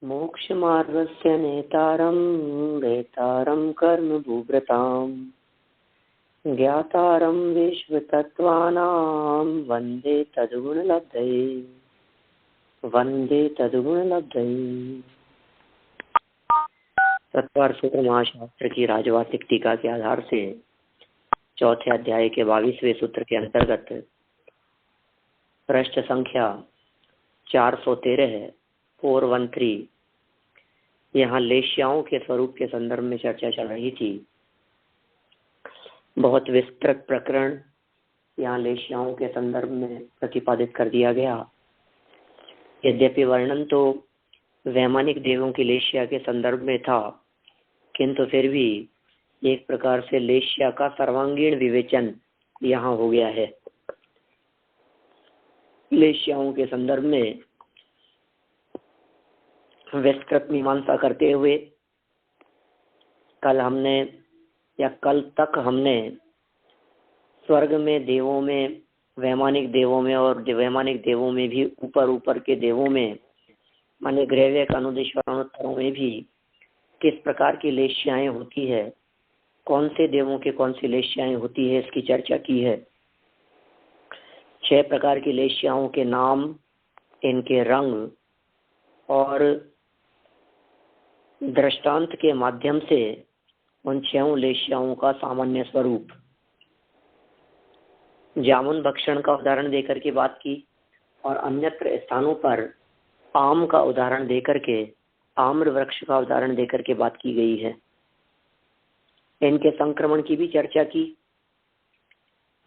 मोक्षमार्गस्य नेतारं वेतारं कर्मभूभृतां ज्ञातारं विश्वतत्त्वानां वन्दे तद्गुणलब्धये। तत्पर सूत्र महाशास्त्र की राजवासिक टीका के आधार से चौथे अध्याय के 22वें सूत्र के अंतर्गत पृष्ठ संख्या 413 है 413। यहाँ लेश्याओं के स्वरूप के संदर्भ में चर्चा चल रही थी। बहुत विस्तृत प्रकरण यहाँ लेश्याओं के संदर्भ में प्रतिपादित कर दिया गया। यद्यपि वर्णन तो वैमानिक देवों की लेश्या के संदर्भ में था, किंतु फिर भी एक प्रकार से लेश्या का सर्वांगीण विवेचन यहाँ हो गया है। लेश्याओं के संदर्भ में विस्तृत मीमांसा करते हुए कल तक हमने स्वर्ग में देवों में, वैमानिक देवों में और वैमानिक देवों में भी ऊपर के देवों में माने ग्रैविक अनुदेश्वरों में भी किस प्रकार की लेश्याएं होती है, कौन से देवों के कौन सी लेश्याएं होती है, इसकी चर्चा की है। 6 प्रकार की लेश्याओं के नाम, इनके रंग और दृष्टांत के माध्यम से उन 6 लेश्याओं का सामान्य स्वरूप, जामुन भक्षण का उदाहरण देकर के बात की और अन्यत्र स्थानों पर आम का उदाहरण देकर के, आम्र वृक्ष का उदाहरण देकर के बात की गई है। इनके संक्रमण की भी चर्चा की।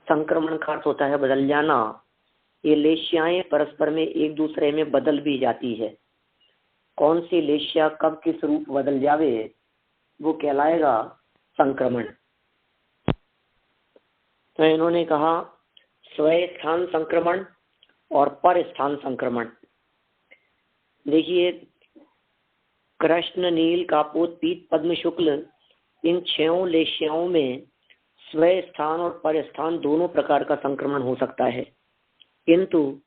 संक्रमण का अर्थ होता है बदल जाना। ये लेश्याएं परस्पर में एक दूसरे में बदल भी जाती है। कौन सी लेश्या कब किस रूप बदल जावे वो कहलाएगा संक्रमण। तो इन्होंने कहा स्वय स्थान संक्रमण और पर स्थान संक्रमण। देखिए, कृष्ण, नील, कापोत, पीत, पद्म, शुक्ल, इन 6 लेश्याओं में स्वय स्थान और पर स्थान दोनों प्रकार का संक्रमण हो सकता है, किंतु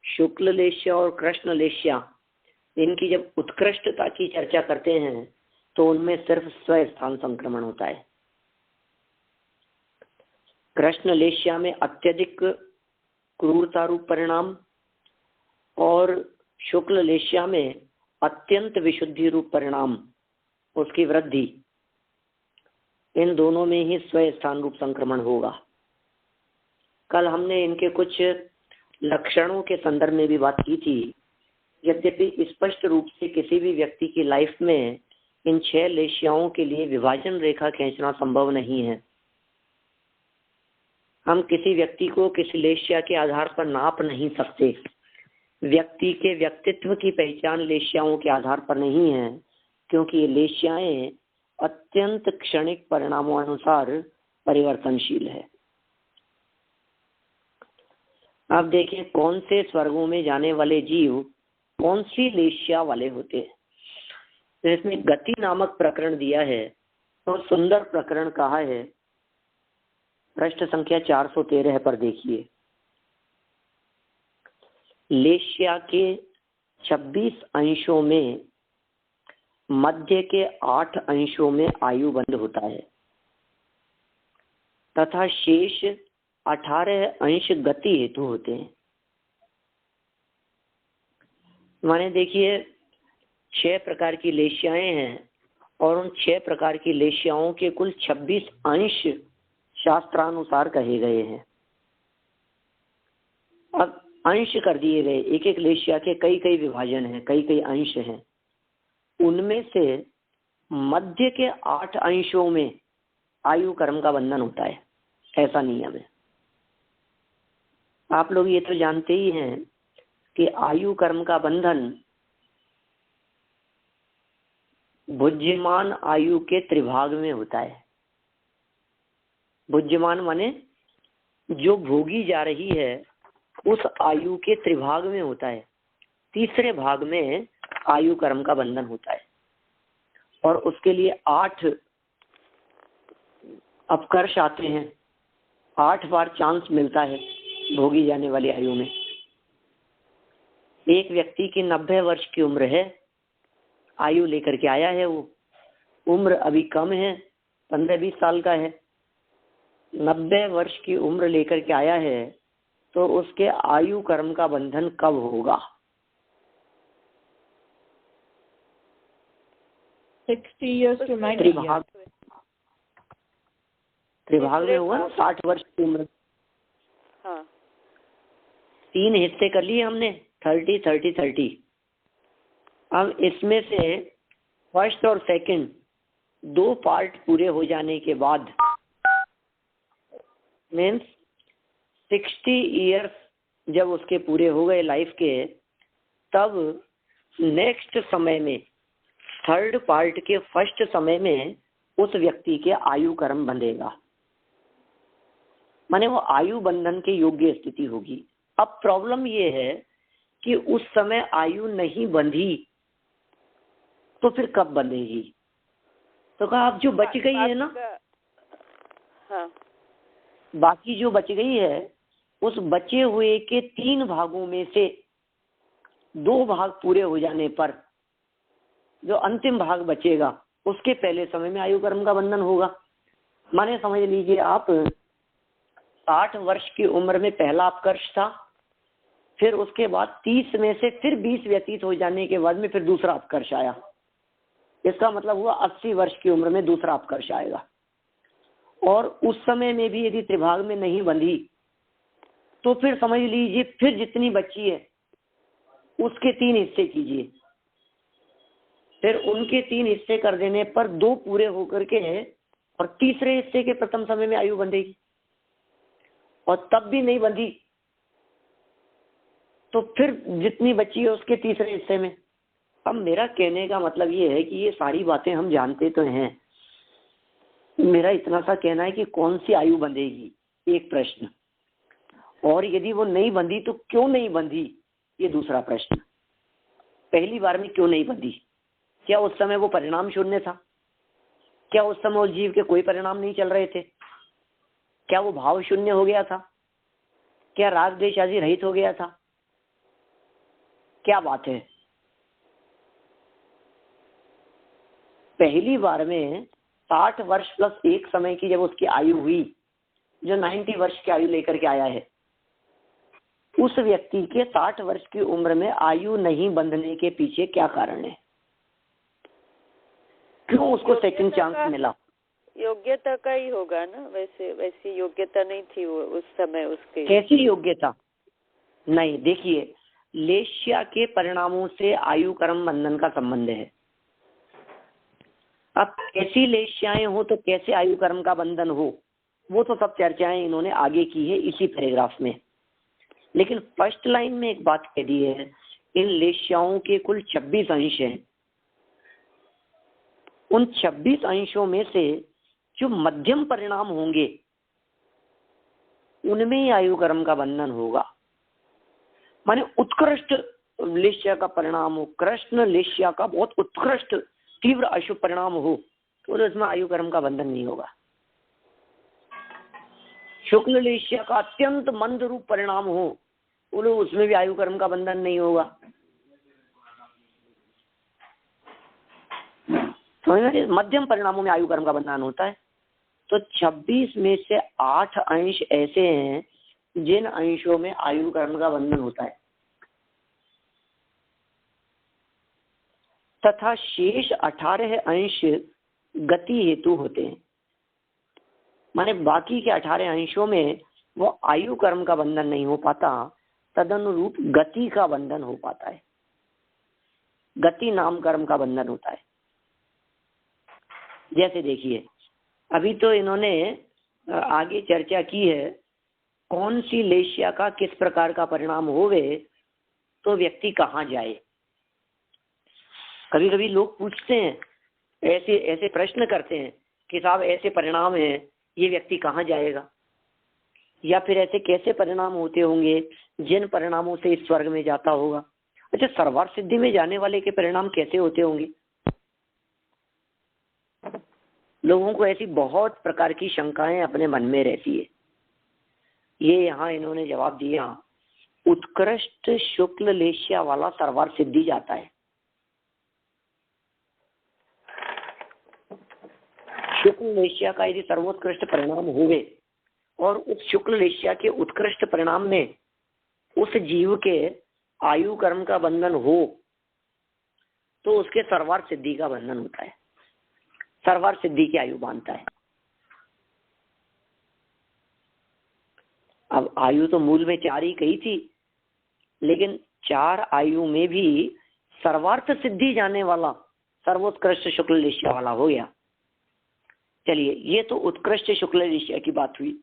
शुक्ल लेश्या और कृष्ण लेश्या, इनकी जब उत्कृष्टता की चर्चा करते हैं तो उनमें सिर्फ स्वय स्थान संक्रमण होता है। कृष्ण लेश्या में अत्यधिक क्रूरता रूप परिणाम और शुक्ल लेश्या में अत्यंत विशुद्धि रूप परिणाम, उसकी वृद्धि, इन दोनों में ही स्वय स्थान रूप संक्रमण होगा। कल हमने इनके कुछ लक्षणों के संदर्भ में भी बात की थी। यद्यपि स्पष्ट रूप से किसी भी व्यक्ति की लाइफ में इन 6 लेश्याओं के लिए विभाजन रेखा खींचना संभव नहीं है। हम किसी व्यक्ति को किसी लेश्या के आधार पर नाप नहीं सकते। व्यक्ति के व्यक्तित्व की पहचान लेश्याओं के आधार पर नहीं है, क्योंकि ये लेश्याएं अत्यंत क्षणिक परिणामों अनुसार परिवर्तनशील है। अब देखिए, कौन से स्वर्गों में जाने वाले जीव कौन सी लेश्या वाले होते हैं। तो इसमें गति नामक प्रकरण दिया है और सुंदर प्रकरण कहा है। पृष्ठ संख्या 413 पर देखिए, लेश्या के 26 अंशों में मध्य के 8 अंशों में आयु बंद होता है तथा शेष 18 अंश गति हेतु होते हैं। माने देखिए, 6 प्रकार की लेश्याएं हैं और उन 6 प्रकार की लेश्याओं के कुल 26 अंश शास्त्रानुसार कहे गए हैं। अब अंश कर दिए गए, एक एक लेश्या के कई विभाजन हैं, कई अंश हैं। उनमें से मध्य के 8 अंशों में आयु कर्म का बंधन होता है, ऐसा नियम है। आप लोग ये तो जानते ही हैं कि आयु कर्म का बंधन भुज्यमान आयु के त्रिभाग में होता है। भुज्यमान माने जो भोगी जा रही है उस आयु के त्रिभाग में होता है। तीसरे भाग में आयु कर्म का बंधन होता है और उसके लिए 8 अपकर्ष आते हैं। 8 बार चांस मिलता है भोगी जाने वाली आयु में। एक व्यक्ति की 90 वर्ष की उम्र है आयु लेकर के आया है, वो उम्र अभी कम है, 15-20 साल का है, 90 वर्ष की उम्र लेकर के आया है, तो उसके आयु कर्म का बंधन कब होगा? 60 years to 90 years. त्रिभाग में हुआ ना 60 वर्ष की उम्र। हाँ 3 हिस्से कर लिए हमने, 30, 30, 30। अब इसमें से फर्स्ट और सेकंड 2 पार्ट पूरे हो जाने के बाद मीन्स 60 इयर्स जब उसके पूरे हो गए लाइफ के, तब नेक्स्ट समय में थर्ड पार्ट के फर्स्ट समय में उस व्यक्ति के आयु कर्म बंधेगा, माने वो आयु बंधन के योग्य स्थिति होगी। अब प्रॉब्लम ये है कि उस समय आयु नहीं बंधी तो फिर कब बंधेगी? तो कहा आप जो बच गई है ना, हाँ बाकी जो बच गई है उस बचे हुए के 3 भागों में से 2 भाग पूरे हो जाने पर जो अंतिम भाग बचेगा उसके पहले समय में आयु कर्म का बंधन होगा। माने समझ लीजिए आप 60 वर्ष की उम्र में पहला अपकर्ष था, फिर उसके बाद 30 में से फिर 20 व्यतीत हो जाने के बाद में फिर दूसरा अपकर्ष आया। इसका मतलब हुआ 80 वर्ष की उम्र में दूसरा अपकर्ष आएगा। और उस समय में भी यदि त्रिभाग में नहीं बंधी तो फिर समझ लीजिए फिर जितनी बची है उसके 3 हिस्से कीजिए, फिर उनके 3 हिस्से कर देने पर 2 पूरे होकर के और तीसरे हिस्से के प्रथम समय में आयु बंधेगी, और तब भी नहीं बंधी तो फिर जितनी बची है उसके तीसरे हिस्से में। अब मेरा कहने का मतलब ये है कि ये सारी बातें हम जानते तो हैं, मेरा इतना सा कहना है कि कौन सी आयु बंधेगी, एक प्रश्न, और यदि वो नहीं बंधी तो क्यों नहीं बंधी, ये दूसरा प्रश्न। पहली बार में क्यों नहीं बंधी? क्या उस समय वो परिणाम शून्य था? क्या उस समय उस जीव के कोई परिणाम नहीं चल रहे थे? क्या वो भाव शून्य हो गया था? क्या राग द्वेष आदि रहित हो गया था? क्या बात है? पहली बार में 60 वर्ष प्लस 1 समय की जब उसकी आयु हुई, जो 90 वर्ष की आयु लेकर के आया है, उस व्यक्ति के 60 वर्ष की उम्र में आयु नहीं बंधने के पीछे क्या कारण है? क्यों उसको सेकंड चांस मिला? योग्यता का ही होगा ना, वैसी योग्यता नहीं थी वो उस समय उसके। कैसी योग्यता? नहीं, देखिए लेश्या के परिणामों से आयु कर्म बंधन का संबंध है। अब कैसी लेश्याएं हो तो कैसे आयु कर्म का बंधन हो, वो तो सब चर्चाएं इन्होंने आगे की है इसी पैराग्राफ में। लेकिन फर्स्ट लाइन में एक बात कह दी है, इन लेश्याओं के कुल 26 अंश हैं। उन 26 अंशों में से जो मध्यम परिणाम होंगे उनमें ही आयु कर्म का बंधन होगा। माने उत्कृष्ट लेश्या का परिणाम हो, कृष्ण लेश्या का बहुत उत्कृष्ट तीव्र अशुभ परिणाम हो तो उसमें आयु कर्म का बंधन नहीं होगा। शुक्ल लेश्या का अत्यंत मंद रूप परिणाम हो बोलो उसमें भी आयु कर्म का बंधन नहीं होगा। तो मध्यम परिणामों में आयु कर्म का बंधन होता है। तो 26 में से 8 अंश ऐसे हैं जिन अंशों में आयु कर्म का बंधन होता है, तथा शेष 18 अंश गति हेतु होते हैं। माने बाकी के 18 अंशों में वो आयु कर्म का बंधन नहीं हो पाता, तदनुरूप गति का बंधन हो पाता है, गति नाम कर्म का बंधन होता है। जैसे देखिए अभी तो इन्होंने आगे चर्चा की है कौन सी लेश्या का किस प्रकार का परिणाम होवे तो व्यक्ति कहाँ जाए। कभी कभी लोग पूछते हैं, ऐसे ऐसे प्रश्न करते हैं कि साहब ऐसे परिणाम है, ये व्यक्ति कहाँ जाएगा, या फिर ऐसे कैसे परिणाम होते होंगे जिन परिणामों से इस स्वर्ग में जाता होगा। अच्छा, सर्वार्थ सिद्धि में जाने वाले के परिणाम कैसे होते होंगे? लोगों को ऐसी बहुत प्रकार की शंकाएं अपने मन में रहती है। ये यहाँ इन्होंने जवाब दिया, उत्कृष्ट शुक्ल लेश्या वाला सर्वार्थ सिद्धि जाता है। शुक्ल लेशिया का यदि सर्वोत्कृष्ट परिणाम हुए और उस शुक्ल लेशिया के उत्कृष्ट परिणाम में उस जीव के आयु कर्म का बंधन हो तो उसके सर्वार्थ सिद्धि का बंधन होता है, सर्वार्थ सिद्धि की आयु बांधता है। अब आयु तो मूल में 4 ही कही थी, लेकिन 4 आयु में भी सर्वार्थ सिद्धि जाने वाला सर्वोत्कृष्ट शुक्ल लेशिया वाला हो गया। चलिए, ये तो उत्कृष्ट शुक्ल लेशिया की बात हुई।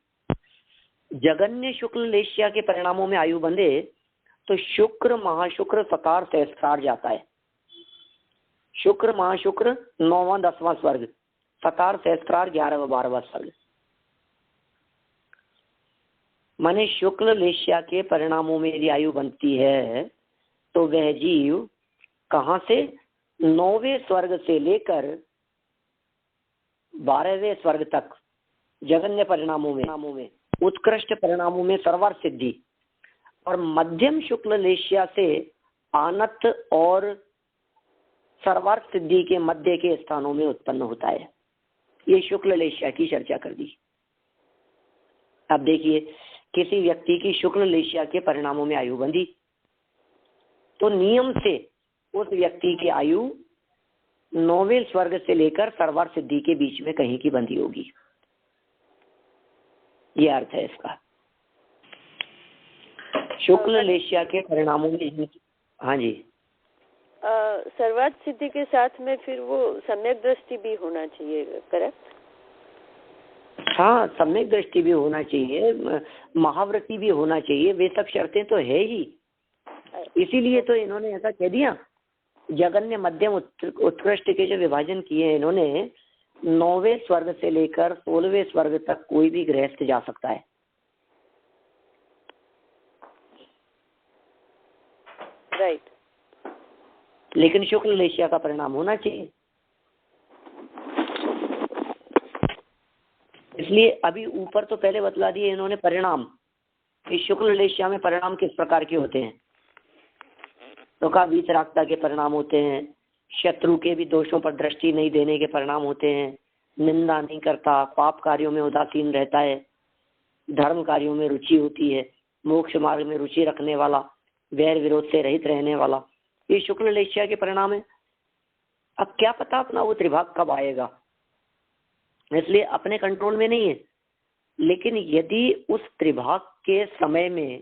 जगन्य शुक्ल लेशिया के परिणामों में आयु बंधे तो शुक्र महाशुक्र सतार सहस्त्रार जाता है। शुक्र महाशुक्र 9वां 10वां स्वर्ग, सतार सहस्त्रार 11वां 12वां स्वर्ग। माने शुक्ल लेशिया के परिणामों में यदि आयु बनती है तो वह जीव कहां से 9वें स्वर्ग से लेकर 12वें स्वर्ग तक जगन्य परिणामों में उत्कृष्ट परिणामों में सर्वार्थ सिद्धि और मध्यम शुक्ल लेशिया से आनत और सर्वार्थ सिद्धि के मध्य के स्थानों में उत्पन्न होता है। ये शुक्ल लेशिया की चर्चा कर दी। अब देखिए, किसी व्यक्ति की शुक्ल लेशिया के परिणामों में आयु बंधी तो नियम से उस व्यक्ति की आयु 9वें स्वर्ग से लेकर सर्वार्थ सिद्धि के बीच में कहीं की बंधी होगी। ये अर्थ है इसका। शुक्ल लेशिया के परिणामों में, हाँ जी, सर्वार्थ सिद्धि के साथ में फिर वो सम्यक दृष्टि भी होना चाहिए, करेक्ट? हाँ, सम्यक दृष्टि भी होना चाहिए, महावृत्ति भी होना चाहिए, वे सब शर्तें तो है ही। इसीलिए तो इन्होंने ऐसा कह दिया, जगन्य मध्यम उत्कृष्ट के जो विभाजन किए इन्होंने, 9वें स्वर्ग से लेकर 16वें स्वर्ग तक कोई भी गृहस्थ जा सकता है। राइट। लेकिन शुक्ल लेशिया का परिणाम होना चाहिए। इसलिए अभी ऊपर तो पहले बतला दिए इन्होंने परिणाम, इस शुक्ल लेशिया में परिणाम किस प्रकार के होते हैं। तो कहा वीतरागता के परिणाम होते हैं, शत्रु के भी दोषों पर दृष्टि नहीं देने के परिणाम होते हैं, निंदा नहीं करता, पाप कार्यों में उदासीन रहता है, धर्म कार्यों में रुचि होती है, मोक्ष मार्ग में रुचि रखने वाला, वैर विरोध से रहित रहने वाला, ये शुक्ल लेशिया के परिणाम है। अब क्या पता अपना वो त्रिभाग कब आएगा, इसलिए अपने कंट्रोल में नहीं है। लेकिन यदि उस त्रिभाग के समय में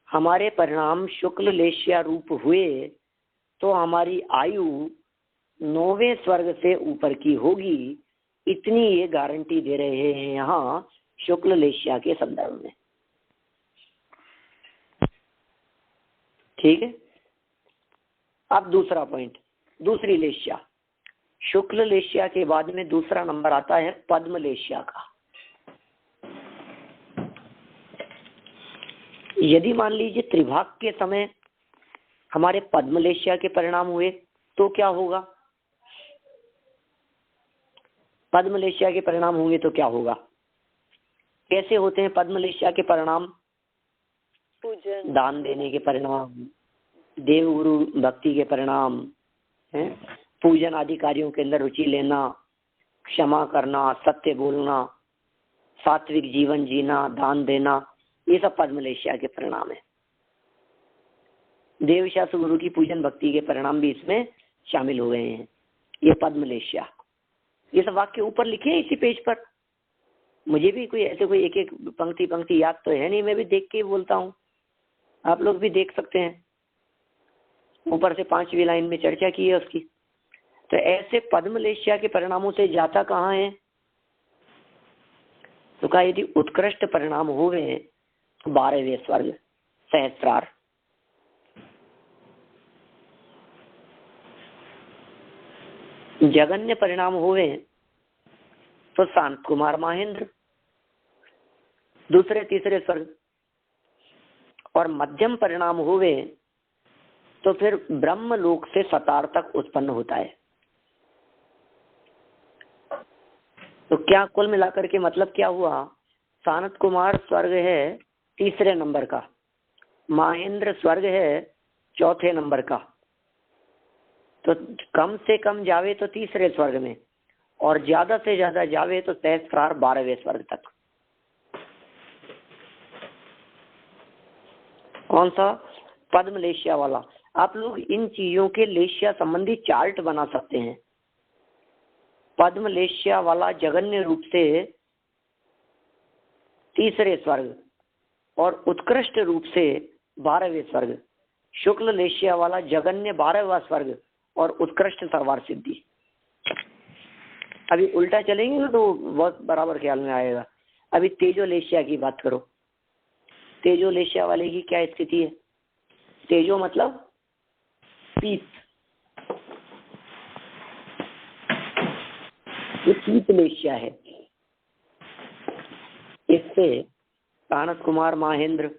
हमारे परिणाम शुक्ल लेशिया रूप हुए तो हमारी आयु 9वें स्वर्ग से ऊपर की होगी, इतनी ये गारंटी दे रहे हैं यहाँ शुक्ल लेशिया के संदर्भ में। ठीक है। अब दूसरा पॉइंट, दूसरी लेशिया। शुक्ल लेशिया के बाद में दूसरा नंबर आता है पद्म लेशिया का। यदि मान लीजिए त्रिभाग के समय हमारे पद्म लेशिया के परिणाम हुए तो क्या होगा। पद्म लेशिया के परिणाम होंगे तो क्या होगा, कैसे होते हैं पद्म लेशिया के परिणाम। पूजन, दान देने के परिणाम, देव गुरु भक्ति के परिणाम है, पूजन आदि कार्यों के अंदर रुचि लेना, क्षमा करना, सत्य बोलना, सात्विक जीवन जीना, दान देना, ये सब पद्म लेशिया के परिणाम है। देव शास्त्र गुरु की पूजन भक्ति के परिणाम भी इसमें शामिल हो गए हैं। ये पद्म लेशिया, ये सब वाक्य ऊपर लिखे हैं इसी पेज पर। मुझे भी कोई ऐसे कोई एक एक पंक्ति याद तो है नहीं, मैं भी देख के बोलता हूँ, आप लोग भी देख सकते हैं। ऊपर से 5वीं लाइन में चर्चा की है उसकी। तो ऐसे पद्म लेशिया के परिणामों से जाता कहाँ है, तो कहा यदि उत्कृष्ट परिणाम हुए तो 12वें स्वर्ग सहस्त्रार। जगन्य परिणाम हुए तो शांत कुमार महेंद्र दूसरे तीसरे स्वर्ग, और मध्यम परिणाम हुए तो फिर ब्रह्म लोक से सतार तक उत्पन्न होता है। तो क्या कुल मिलाकर के मतलब क्या हुआ, सानत कुमार स्वर्ग है 3रे नंबर का, महेंद्र स्वर्ग है 4थे नंबर का, तो कम से कम जावे तो 3रे स्वर्ग में, और ज्यादा से ज्यादा जावे तो सहस्त्रार 12वें स्वर्ग तक। कौन सा? पद्म लेशिया वाला। आप लोग इन चीजों के लेशिया संबंधी चार्ट बना सकते हैं। पद्म लेशिया वाला जघन्य रूप से 3रे स्वर्ग और उत्कृष्ट रूप से 12वें स्वर्ग। शुक्ल लेशिया वाला जघन्य 12वां स्वर्ग और उत्कृष्ट सर्वार सिद्धि। अभी उल्टा चलेंगे ना तो बहुत बराबर ख्याल में आएगा। अभी तेजो लेशिया की बात करो। तेजो लेशिया वाले की क्या स्थिति है? तेजो मतलब पीत। ये पीत लेशिया है। इससे कानत कुमार महेंद्र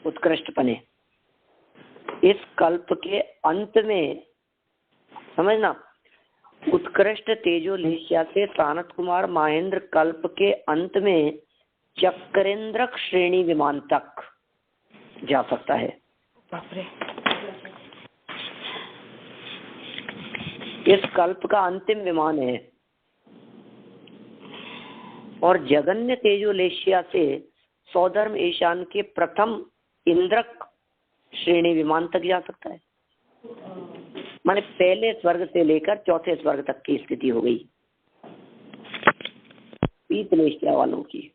उत्कृष्ट बने। इस कल्प के अंत में समझना, उत्कृष्ट तेजो लेशिया से कानत कुमार महेंद्र कल्प के अंत में चक्रेंद्रक श्रेणी विमान तक जा सकता है। इस कल्प का अंतिम विमान है। और जगन्य तेजो लेशिया से सौधर्म ईशान के प्रथम इंद्रक श्रेणी विमान तक जा सकता है। माने पहले स्वर्ग से लेकर चौथे स्वर्ग तक की स्थिति हो गई पीत लेशिया वालों की।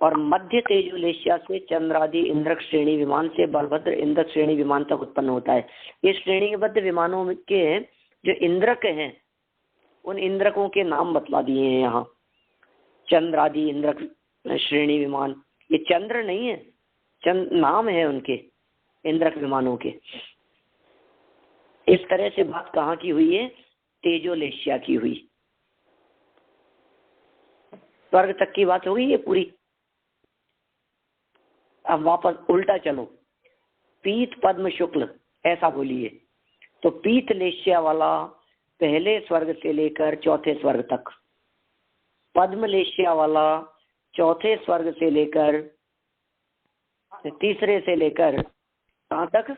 और मध्य तेजो लेशिया से चंद्रादि इंद्रक श्रेणी विमान से बलभद्र इंद्रक श्रेणी विमान तक उत्पन्न होता है। ये श्रेणीबद्ध विमानों के जो इंद्रक हैं उन इंद्रकों के नाम बतला दिए हैं यहाँ। चंद्रादि इंद्रक श्रेणी विमान, ये चंद्र नहीं है, नाम है उनके इंद्रक विमानों के। इस तरह से बात कहाँ की हुई है? तेजो लेशिया की हुई। स्वर्ग तक की बात हो गई है पूरी। अब वापस उल्टा चलो। पीत पद्म शुक्ल ऐसा बोलिए तो पीत लेशिया वाला पहले स्वर्ग से लेकर चौथे स्वर्ग तक, पद्म लेशिया वाला चौथे स्वर्ग से लेकर तीसरे से लेकर कहाँ तक?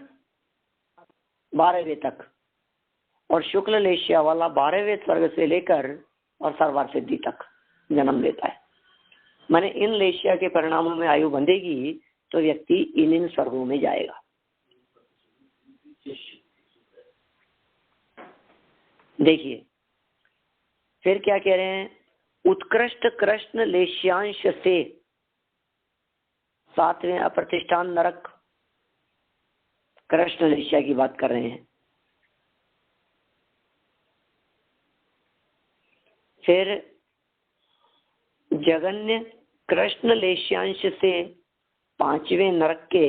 12वें तक। और शुक्ल लेशिया वाला 12वें स्वर्ग से लेकर और सर्वार सिद्धि तक जन्म लेता है। माने इन लेशिया के परिणामों में आयु बंधेगी तो व्यक्ति इन स्वर्गों में जाएगा। देखिए फिर क्या कह रहे हैं? उत्कृष्ट कृष्ण लेशियांश से 7वें अप्रतिष्ठान नरक, कृष्ण लेशिया की बात कर रहे हैं। फिर जगन्य कृष्ण लेशियांश से 5वें नरक के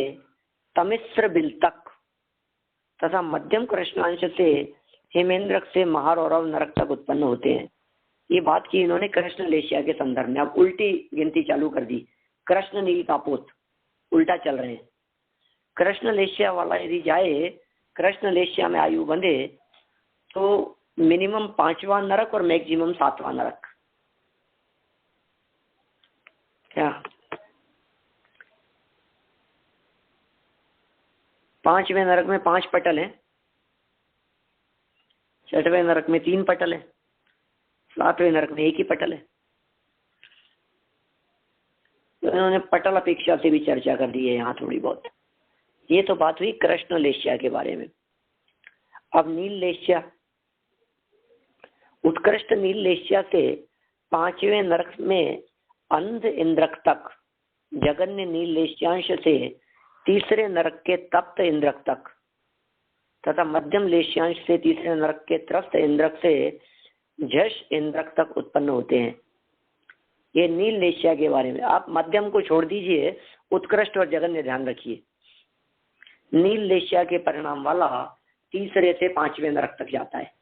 तमिश्र बिल तक तथा मध्यम कृष्णांश से हेमेंद्र से महारौरव नरक तक उत्पन्न होते हैं। ये बात की इन्होंने कृष्ण लेशिया के संदर्भ में। अब उल्टी गिनती चालू कर दी। कृष्ण नील कापोत उल्टा चल रहे हैं। कृष्ण लेशिया वाला यदि जाए, कृष्ण लेशिया में आयु बंधे तो मिनिमम 5वां नरक और मैक्सिमम 7वां नरक। क्या 5वें नरक में 5 पटल हैं, 6वें नरक में 3 पटल है, 7वें नरक में 1 ही पटल है। तो इन्होंने पटल अपेक्षा से भी चर्चा कर दी है यहाँ थोड़ी बहुत। ये तो बात हुई कृष्ण लेशिया के बारे में। अब नील लेशिया, उत्कृष्ट नील लेशिया से 5वें नरक में अंध इंद्रक तक, जगन्य नील लेशियांश से तीसरे नरक के तप्त इंद्रक तक तथा मध्यम लेशियांश से तीसरे नरक के त्रस्त इंद्रक से झष इंद्रक तक उत्पन्न होते हैं। ये नील लेशिया के बारे में। आप मध्यम को छोड़ दीजिए, उत्कृष्ट और जगन्य ध्यान रखिए। नील लेशिया के परिणाम वाला तीसरे से 5वें नरक तक जाता है।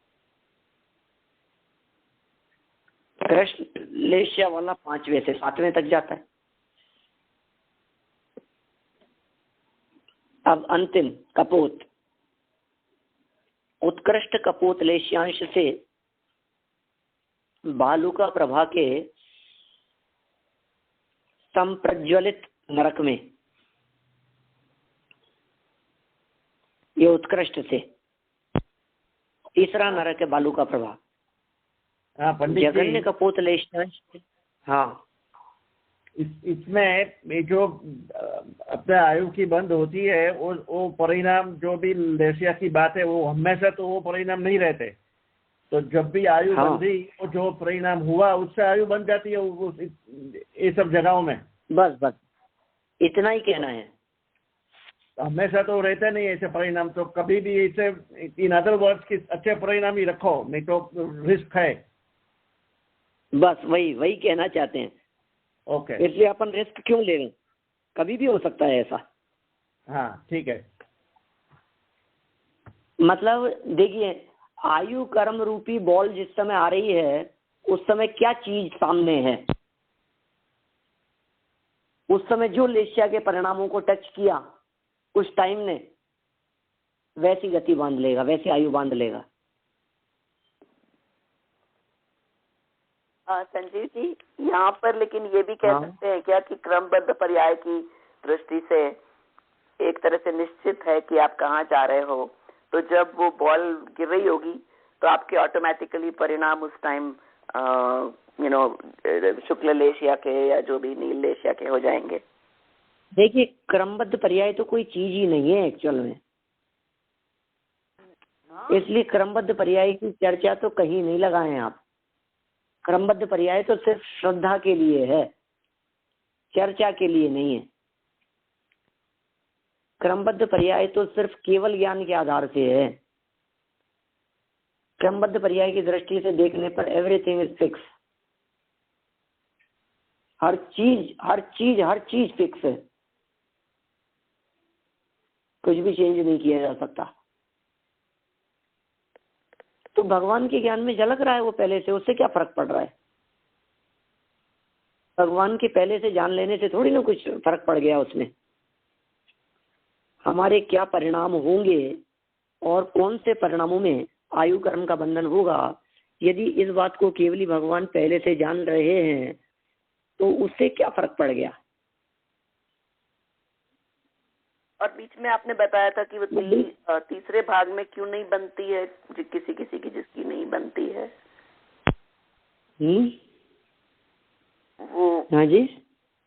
कृष्ण लेशिया वाला 5वें से 7वें तक जाता है। अब अंतिम कपोत, उत्कृष्ट कपोत लेशियांश से बालुका प्रभा के संप्रज्वलित नरक में, ये उत्कृष्ट से तीसरा नरक है बालुका प्रभा। हाँ पंडित जी, जगन्य कपोत लेशांश। हाँ, इसमें ये जो अपने आयु की बंद होती है वो परिणाम जो भी लेशिया की बात है वो हमेशा तो वो परिणाम नहीं रहते। तो जब भी आयु हाँ। बंधी वो जो परिणाम हुआ उससे आयु बन जाती है ये सब जगहों में। बस बस इतना ही कहना है। हमेशा तो रहते नहीं ऐसे परिणाम, तो कभी भी इसे इन अदर वर्ड्स की अच्छे परिणाम ही रखो, नहीं तो रिस्क है। बस वही वही कहना चाहते हैं। ओके, इसलिए अपन रिस्क क्यों ले रहे हैं, कभी भी हो सकता है ऐसा। हाँ ठीक है। मतलब देखिए, आयु कर्म रूपी बॉल जिस समय आ रही है उस समय क्या चीज सामने है, उस समय जो लेशिया के परिणामों को टच किया उस टाइम ने वैसी गति बांध लेगा, वैसी आयु बांध लेगा। संजीव जी, यहाँ पर लेकिन ये भी कह सकते हैं क्या कि क्रमबद्ध पर्याय की दृष्टि से एक तरह से निश्चित है कि आप कहाँ जा रहे हो, तो जब वो बॉल गिर रही होगी तो आपके ऑटोमेटिकली परिणाम उस टाइम शुक्ल लेशिया के या जो भी नील लेशिया के हो जाएंगे। देखिए, क्रमबद्ध पर्याय तो कोई चीज ही नहीं है एक्चुअल में, इसलिए क्रमबद्ध पर्याय की चर्चा तो कहीं नहीं लगाए आप। क्रमबद्ध पर्याय तो सिर्फ श्रद्धा के लिए है, चर्चा के लिए नहीं है। क्रमबद्ध पर्याय तो सिर्फ केवल ज्ञान के आधार से है। क्रमबद्ध पर्याय की दृष्टि से देखने पर एवरीथिंग इज फिक्स। हर चीज फिक्स है, कुछ भी चेंज नहीं किया जा सकता। तो भगवान के ज्ञान में झलक रहा है वो पहले से, उससे क्या फर्क पड़ रहा है। भगवान के पहले से जान लेने से थोड़ी ना कुछ फर्क पड़ गया उसमें। हमारे क्या परिणाम होंगे और कौन से परिणामों में आयु कर्म का बंधन होगा, यदि इस बात को केवली भगवान पहले से जान रहे हैं तो उससे क्या फर्क पड़ गया। और बीच में आपने बताया था कि वो तीसरे भाग में क्यों नहीं बनती है, किसी किसी की जिसकी नहीं बनती है। वो हाँ जी,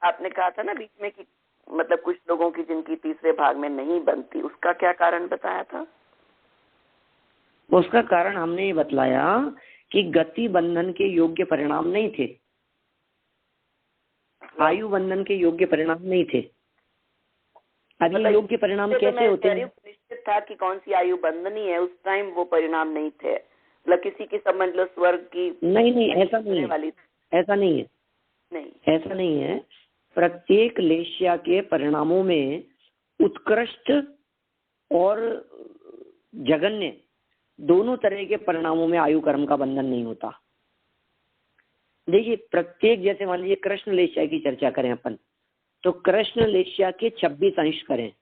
आपने कहा था ना बीच में कि मतलब कुछ लोगों की जिनकी तीसरे भाग में नहीं बनती, उसका क्या कारण बताया था। उसका कारण हमने ये बतलाया कि गति बंधन के योग्य परिणाम नहीं थे, आयु बंधन के योग्य परिणाम नहीं थे। अभी योग्य परिणाम कैसे होते हैं। निश्चित था कि कौन सी आयु बंधनी है, उस टाइम वो परिणाम नहीं थे, मतलब किसी की समझ लो स्वर्ग की। नहीं ऐसा नहीं है, ऐसा नहीं है, ऐसा नहीं है। प्रत्येक लेशिया के परिणामों में उत्कृष्ट और जघन्य दोनों तरह के परिणामों में आयु कर्म का बंधन नहीं होता। देखिए, प्रत्येक, जैसे मान लीजिए कृष्ण लेशिया की चर्चा करें अपन, तो कृष्ण लेशिया के 26 अंश करें,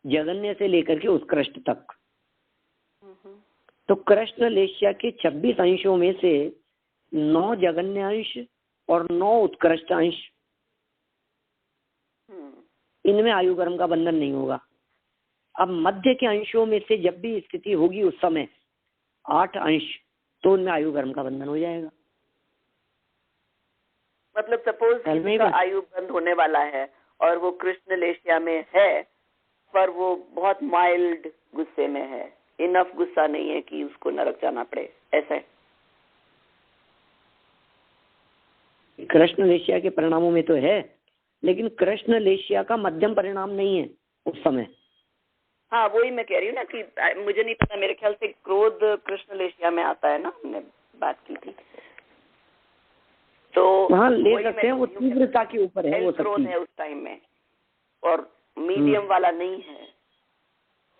जघन्य से लेकर के उत्कृष्ट तक। तो कृष्ण लेशिया के 26 अंशों में से 9 जघन्य अंश और 9 उत्कृष्ट अंश, इनमें आयु कर्म का बंधन नहीं होगा। अब मध्य के अंशों में से जब भी स्थिति होगी उस समय 8 अंश, तो उनमें आयु कर्म का बंधन हो जाएगा। मतलब सपोज आयु बंद होने वाला है और वो कृष्ण लेशिया में है, पर वो बहुत माइल्ड गुस्से में है, इनफ गुस्सा नहीं है कि उसको नरक जाना पड़े, ऐसा है। कृष्ण लेशिया के परिणामों में तो है, लेकिन कृष्ण लेशिया का मध्यम परिणाम नहीं है उस समय। हाँ, वही मैं कह रही हूँ ना कि मुझे नहीं पता, मेरे ख्याल से क्रोध कृष्ण लेशिया में आता है ना, हमने बात की थी। तो हाँ, ले सकते हैं, वो तीव्रता के ऊपर है, वो क्रोध है उस टाइम में, और मीडियम वाला नहीं है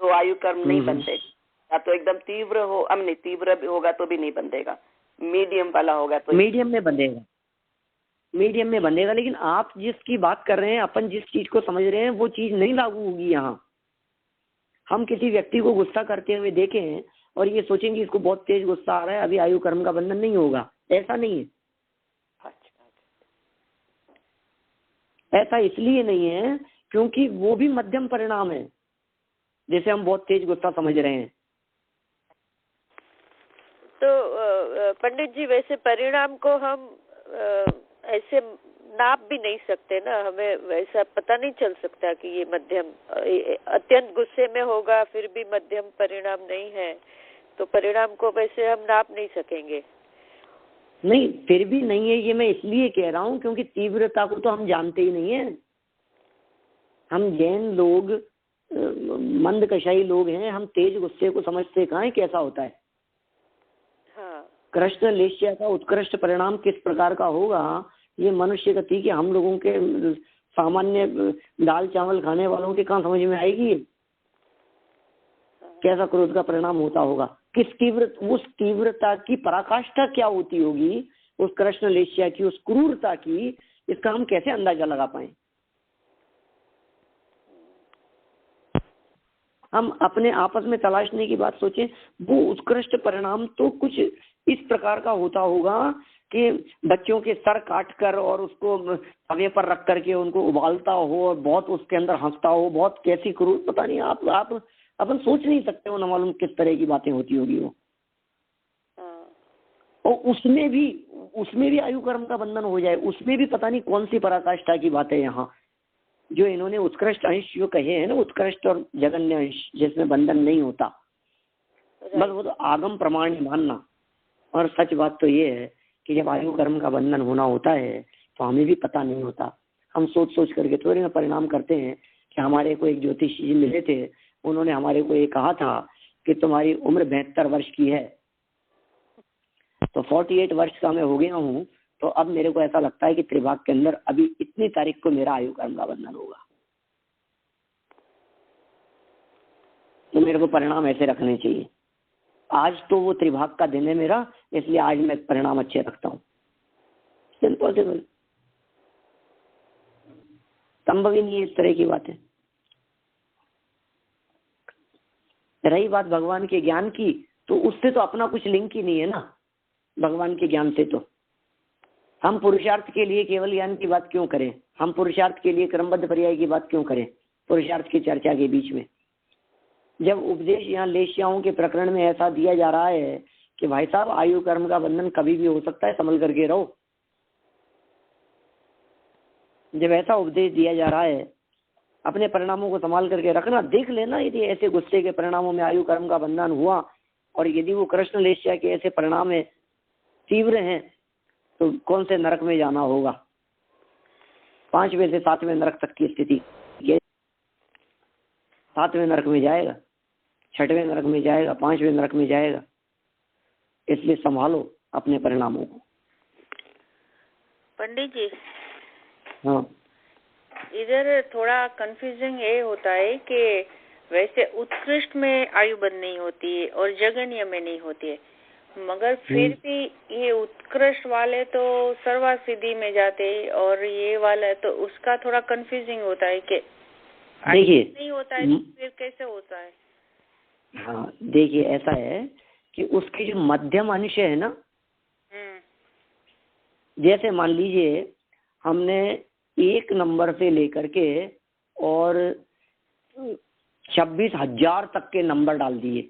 तो आयु कर्म नहीं बनते। या तो एकदम तीव्र हो, नहीं तीव्र भी होगा तो भी नहीं बंधेगा, मीडियम वाला होगा तो मीडियम में बंधेगा, मीडियम में बंधेगा। लेकिन आप जिसकी बात कर रहे हैं, अपन जिस चीज को समझ रहे हैं, वो चीज नहीं लागू होगी यहाँ। हम किसी व्यक्ति को गुस्सा करते हुए देखें और ये सोचेंगे इसको बहुत तेज गुस्सा आ रहा है, अभी आयु कर्म का बंधन नहीं होगा, ऐसा नहीं है। ऐसा इसलिए नहीं है क्योंकि वो भी मध्यम परिणाम है, जैसे हम बहुत तेज गुस्सा समझ रहे हैं। तो पंडित जी वैसे परिणाम को हम ऐसे नाप भी नहीं सकते ना, हमें वैसा पता नहीं चल सकता कि ये मध्यम अत्यंत गुस्से में होगा फिर भी मध्यम परिणाम नहीं है, तो परिणाम को वैसे हम नाप नहीं सकेंगे। नहीं, फिर भी नहीं है, ये मैं इसलिए कह रहा हूँ क्योंकि तीव्रता को तो हम जानते ही नहीं है। हम जैन लोग मंद कषाई लोग हैं, हम तेज गुस्से को समझते कहाँ है कैसा होता है। हाँ। कृष्ण लेश्या का उत्कृष्ट परिणाम किस प्रकार का होगा, ये मनुष्य गति के हम लोगों के सामान्य दाल चावल खाने वालों के कहाँ समझ में आएगी। कैसा क्रोध का परिणाम होता होगा, उस तीव्रता की पराकाष्ठा क्या होती होगी, उस कृष्ण लेश्या की, उस क्रूरता की, इसका हम कैसे अंदाजा लगा पाए। हम अपने आपस में तलाशने की बात सोचें, वो उत्कृष्ट परिणाम तो कुछ इस प्रकार का होता होगा कि बच्चों के सर काट कर और उसको तवे पर रख करके उनको उबालता हो और बहुत उसके अंदर हंसता हो, बहुत कैसी क्रूर, पता नहीं, आप अपन सोच नहीं सकते हो, न मालूम किस तरह की बातें होती होगी वो। और उसमें भी आयु कर्म का बंधन हो जाए, उसमें भी पता नहीं कौन सी पराकाष्ठा की बात है यहाँ, जो इन्होंने उत्कृष्ट अंश जो कहे हैं ना, उत्कृष्ट और जगन्य अंश जिसमें बंधन नहीं होता, बस वो तो आगम प्रमाण मानना। और सच बात तो ये है कि जब आयु कर्म का बंधन होना होता है तो हमें भी पता नहीं होता। हम सोच करके थोड़े ना परिणाम करते हैं कि हमारे को एक ज्योतिषी जी मिले थे, उन्होंने हमारे को ये कहा था कि तुम्हारी उम्र 72 वर्ष की है, तो 48 वर्ष का मैं हो गया हूँ, तो अब मेरे को ऐसा लगता है कि त्रिभाग के अंदर अभी इतनी तारीख को मेरा आयु कर्म का बंधन होगा, तो मेरे को परिणाम ऐसे रखने चाहिए। आज तो वो त्रिभाग का दिन है मेरा, इसलिए आज मैं परिणाम अच्छे रखता हूँ। इम्पॉसिबल, संभव ही नहीं है इस तरह की बातें। रही बात भगवान के ज्ञान की, तो उससे तो अपना कुछ लिंक ही नहीं है ना भगवान के ज्ञान से। तो हम पुरुषार्थ के लिए केवल ज्ञान की बात क्यों करें, हम पुरुषार्थ के लिए क्रमबद्ध पर्याय की बात क्यों करें पुरुषार्थ की चर्चा के बीच में, जब उपदेश यहाँ लेश्याओं के प्रकरण में ऐसा दिया जा रहा है कि भाई साहब आयु कर्म का बंधन कभी भी हो सकता है, संभल करके रहो। जब ऐसा उपदेश दिया जा रहा है, अपने परिणामों को संभाल करके रखना। देख लेना यदि ऐसे गुस्से के परिणामों में आयु कर्म का बंधन हुआ और यदि वो कृष्ण लेश्या के ऐसे परिणाम है तीव्र हैं, तो कौन से नरक में जाना होगा। 5वें से 7वें नरक तक की स्थिति, 7वें नरक में जाएगा, 6वें नरक में जाएगा, 5वें नरक में जाएगा। इसलिए संभालो अपने परिणामों को। पंडित जी, हाँ, इधर थोड़ा कंफ्यूजिंग ये होता है कि वैसे उत्कृष्ट में आयु बंध नहीं होती है और जगन्य में नहीं होती है, मगर फिर भी ये उत्कृष्ट वाले तो सर्वासिद्धि में जाते हैं और ये वाला तो उसका थोड़ा कंफ्यूजिंग होता है कि देखिए नहीं होता है तो फिर कैसे होता है। हाँ देखिए, ऐसा है कि उसके जो मध्यम अंश है ना, जैसे मान लीजिए हमने 1 नंबर से लेकर के और 26,000 तक के नंबर डाल दिए।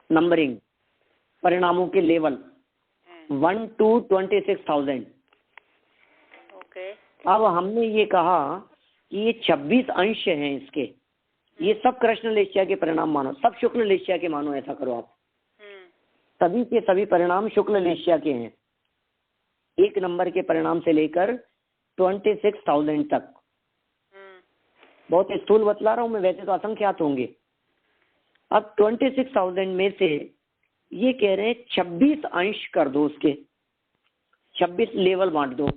नंबरिंग परिणामों के लेवल 1 to 26,000। ओके। अब हमने ये कहा कि ये 26 अंश हैं इसके, ये सब कृष्ण लेश्या के परिणाम मानो, सब शुक्ल लेश्या के मानो। ऐसा करो आप, सभी के सभी परिणाम शुक्ल लेश्या के हैं, 1 नंबर के परिणाम से लेकर 26,000 तक। बहुत स्थूल बतला रहा हूं मैं, वैसे तो असंख्यात होंगे। अब 26,000 में से ये कह रहे हैं 26 अंश कर दो, उसके 26 लेवल बांट दो।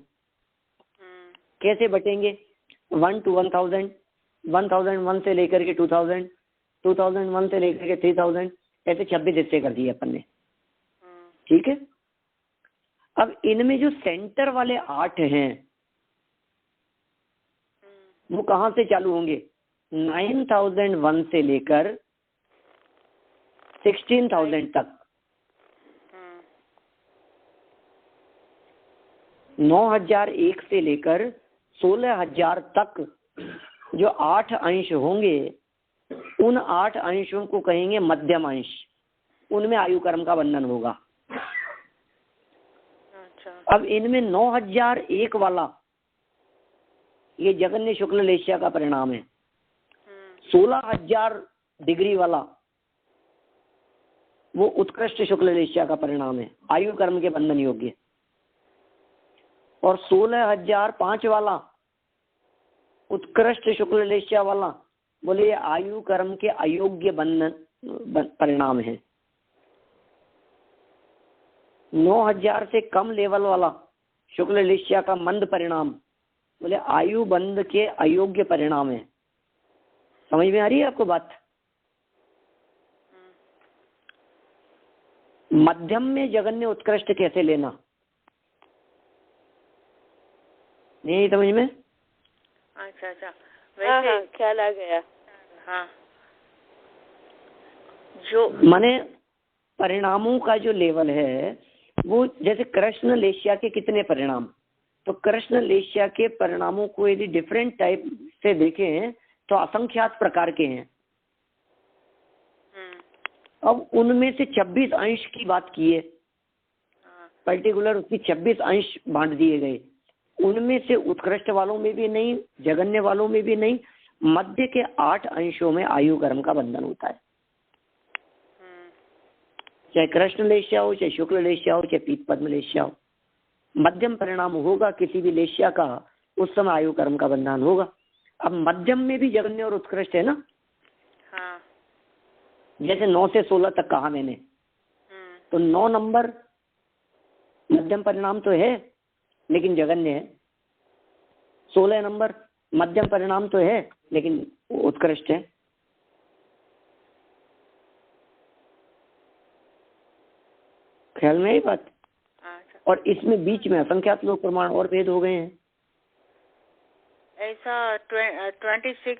कैसे बटेंगे? 1 to 1,000, 1,001 से लेकर के 2,000, 2,001 से लेकर के 3,000, ऐसे 26 हिस्से कर दिए अपन ने। ठीक है। अब इनमें जो सेंटर वाले 8 हैं वो कहां से चालू होंगे? 9,001 से लेकर 16,000 तक। 9,001 से लेकर 16,000 तक जो 8 अंश होंगे, उन 8 अंशों को कहेंगे मध्यम अंश। उनमें आयु कर्म का बंधन होगा। अच्छा। अब इनमें 9001 वाला ये जगन्य शुक्ल लेशिया का परिणाम है। 16,000 डिग्री वाला वो उत्कृष्ट शुक्ल लेशिया का परिणाम है, आयु कर्म के बंधन योग्य। और 16,005 वाला उत्कृष्ट शुक्ल लेशिया वाला बोले ये आयु कर्म के अयोग्य बंधन परिणाम है। 9,000 से कम लेवल वाला शुक्ल लेशिया का मंद परिणाम बोले आयु बंध के अयोग्य परिणाम है। समझ में आ रही है आपको बात? मध्यम में जगन्य उत्कृष्ट कैसे लेना, नहीं समझ में? अच्छा अच्छा, वैसे ख्याल आ गया। हाँ, जो माने परिणामों का जो लेवल है वो जैसे कृष्ण लेशिया के कितने परिणाम, तो कृष्ण लेशिया के परिणामों को यदि डिफरेंट टाइप से देखें तो असंख्यात प्रकार के हैं। अब उनमें से 26 अंश की बात की है, पर्टिकुलर उसकी 26 अंश बांट दिए गए। उनमें से उत्कृष्ट वालों में भी नहीं, जगन्य वालों में भी नहीं, मध्य के 8 अंशों में आयु कर्म का बंधन होता है। चाहे कृष्ण लेशिया हो, चाहे शुक्ल लेशिया हो, चाहे पीत पद्म लेशिया हो, मध्यम परिणाम होगा किसी भी लेशिया का, उस समय आयु कर्म का बंधन होगा। अब मध्यम में भी जगन्य और उत्कृष्ट है ना। हाँ। जैसे 9 से 16 तक कहा मैंने, तो 9 नंबर मध्यम परिणाम तो है लेकिन जगन्य है। 16 नंबर मध्यम परिणाम तो है लेकिन उत्कृष्ट है। ख्याल में आई बात? और इसमें बीच में असंख्यात लोग प्रमाण और भेद हो गए हैं। ऐसा 26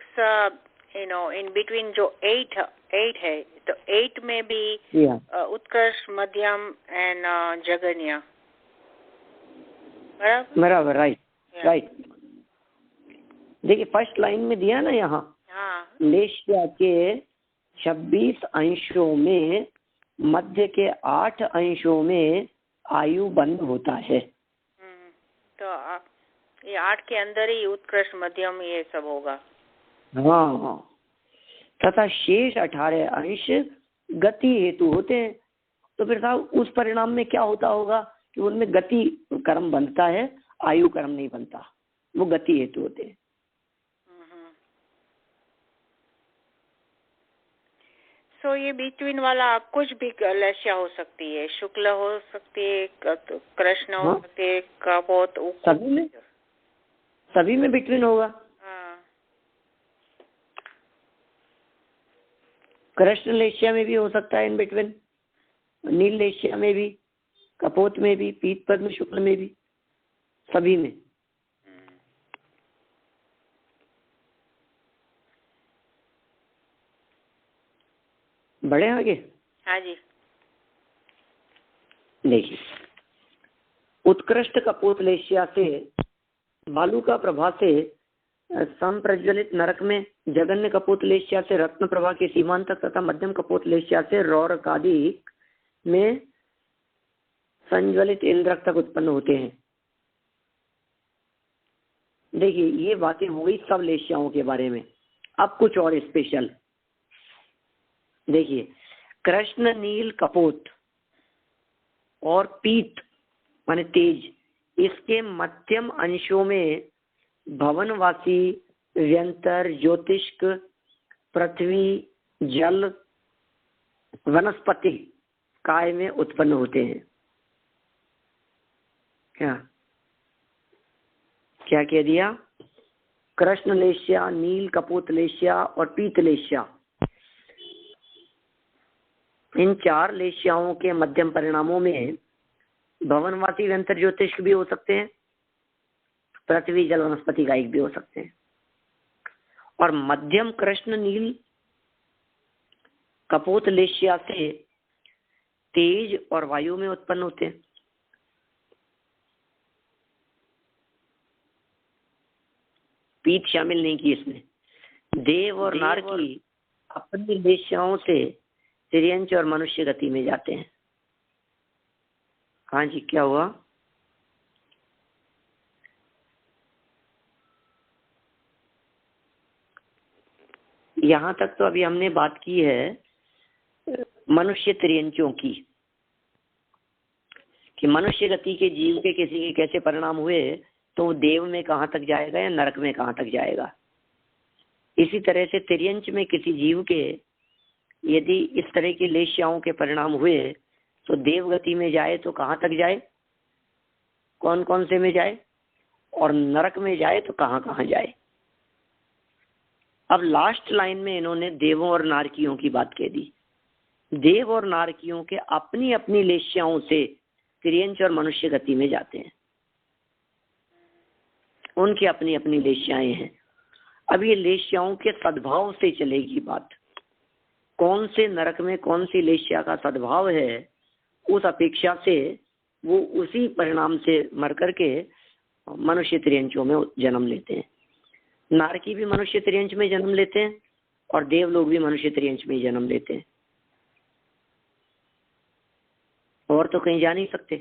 इन बिटवीन जो 8 है, तो 8 में भी उत्कृष्ट, मध्यम एंड जगन्य, बराबर, राइट। देखिए फर्स्ट लाइन में दिया ना यहाँ, लेशिया के 26 अंशों में मध्य के 8 अंशों में आयु बंद होता है। तो ये 8 के अंदर ही उत्कृष्ट, मध्यम ये सब होगा। हाँ, तथा शेष 18 अंश गति हेतु होते हैं। तो फिर साहब उस परिणाम में क्या होता होगा कि उनमें गति कर्म बनता है, आयु कर्म नहीं बनता, वो गति हेतु होते हैं। सो ये बिटवीन वाला कुछ भी लेशिया हो सकती है, शुक्ल हो सकती है, कृष्ण हो सकती है, कपोत, सभी में बिटवीन होगा। कृष्ण लेशिया में भी हो सकता है इन बिटवीन, नील लेशिया में भी, कपोत में भी, पीत पद्म शुक्ल में भी, सभी में। बढ़े आगे? हाँ जी। देखिए, उत्कृष्ट कपोत लेशिया से बालू का प्रभा से संप्रज्वलित नरक में, जगन्य कपोत लेशिया से रत्न प्रभा के सीमांत तक, तथा मध्यम कपोत लेशिया से रौरकादि में संज्वलित इंद्रक तक उत्पन्न होते हैं। देखिए ये बातें हो गई सब लेशियाओं के बारे में। अब कुछ और स्पेशल देखिए, कृष्ण नील कपोत और पीत माने तेज, इसके मध्यम अंशों में भवनवासी, व्यंतर, ज्योतिष्क, पृथ्वी, जल, वनस्पति काय में उत्पन्न होते हैं। क्या कह दिया? कृष्ण लेशिया, नील कपोत लेशिया और पीत लेशिया, इन 4 लेशियाओं के मध्यम परिणामों में भवनवासी, व्यंतर, ज्योतिष्क भी हो सकते हैं, पृथ्वी, जल, वनस्पति गायक भी हो सकते हैं। और मध्यम कृष्ण नील कपोत लेशिया से तेज और वायु में उत्पन्न होते हैं। पीत शामिल नहीं की इसमें। देव और नार की अपनी लेशियाओं से तिर्यंच और मनुष्य गति में जाते हैं। हाँ जी, क्या हुआ? यहाँ तक तो अभी हमने बात की है मनुष्य तिर्यंचों की, कि मनुष्य गति के जीव के किसी के कैसे परिणाम हुए तो वो देव में कहाँ तक जाएगा या नरक में कहाँ तक जाएगा। इसी तरह से तिर्यंच में किसी जीव के यदि इस तरह की लेश्याओं के परिणाम हुए तो देव गति में जाए तो कहाँ तक जाए, कौन कौन से में जाए, और नरक में जाए तो कहाँ कहाँ जाए। अब लास्ट लाइन में इन्होंने देवों और नारकियों की बात कह दी। देव और नारकियों के अपनी अपनी लेश्याओं से तिर्यंच और मनुष्य गति में जाते हैं, उनकी अपनी अपनी लेश्याएं हैं। अब ये लेश्याओं के सद्भाव से चलेगी बात, कौन से नरक में कौन सी लेश्या का सद्भाव है, उस अपेक्षा से वो उसी परिणाम से मर करके मनुष्य तिर्यंचों में जन्म लेते हैं। नारकी भी मनुष्य तिर्यंच में जन्म लेते हैं और देव लोग भी मनुष्य तिर्यंच में जन्म लेते हैं, और तो कहीं जा नहीं सकते।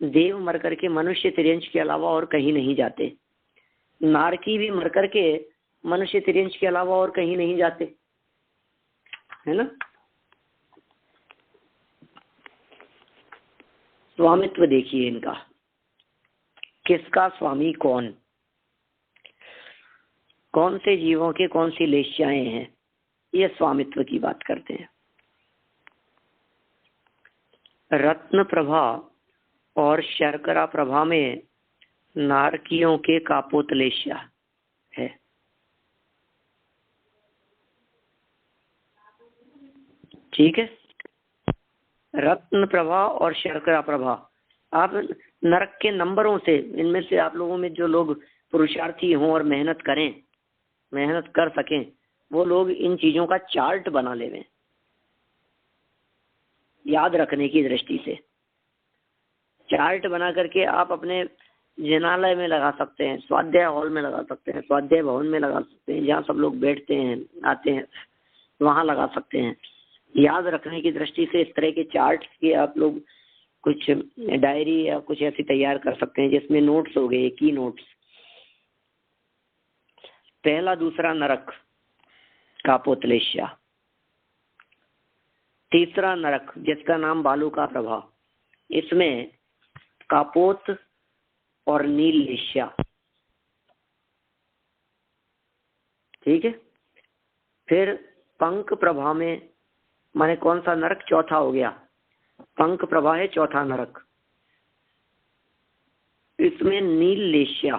देव मर करके मनुष्य तिर्यंच के अलावा और कहीं नहीं जाते, नारकी भी मर करके मनुष्य तिर्यंच के अलावा और कहीं नहीं जाते, है ना। स्वामित्व देखिए इनका, किसका स्वामी कौन, कौन से जीवों के कौन सी लेश्याएं हैं, ये स्वामित्व की बात करते हैं। रत्न प्रभा और शर्करा प्रभा में नारकियों के कापोतलेश्या है। ठीक है, रत्न प्रभा और शर्करा प्रभा। आप नरक के नंबरों से, इनमें से आप लोगों में जो लोग पुरुषार्थी हों और मेहनत करें, मेहनत कर सकें, वो लोग इन चीजों का चार्ट बना लेवें, याद रखने की दृष्टि से। चार्ट बना करके आप अपने जिनालय में लगा सकते हैं, स्वाध्याय हॉल में लगा सकते हैं, स्वाध्याय भवन में लगा सकते हैं, जहाँ सब लोग बैठते हैं आते हैं वहां लगा सकते हैं। याद रखने की दृष्टि से इस तरह के चार्ट के आप लोग कुछ डायरी या कुछ ऐसी तैयार कर सकते हैं जिसमें नोट्स हो गए, की नोट्स। पहला दूसरा नरक कापोतलेश्या, तीसरा नरक जिसका नाम बालू का प्रभा, इसमें कापोत और नील लेश्या। ठीक है, फिर पंख प्रभा में, माने कौन सा नरक, चौथा हो गया, पंख प्रभा है चौथा नरक, इसमें नील लेश्या।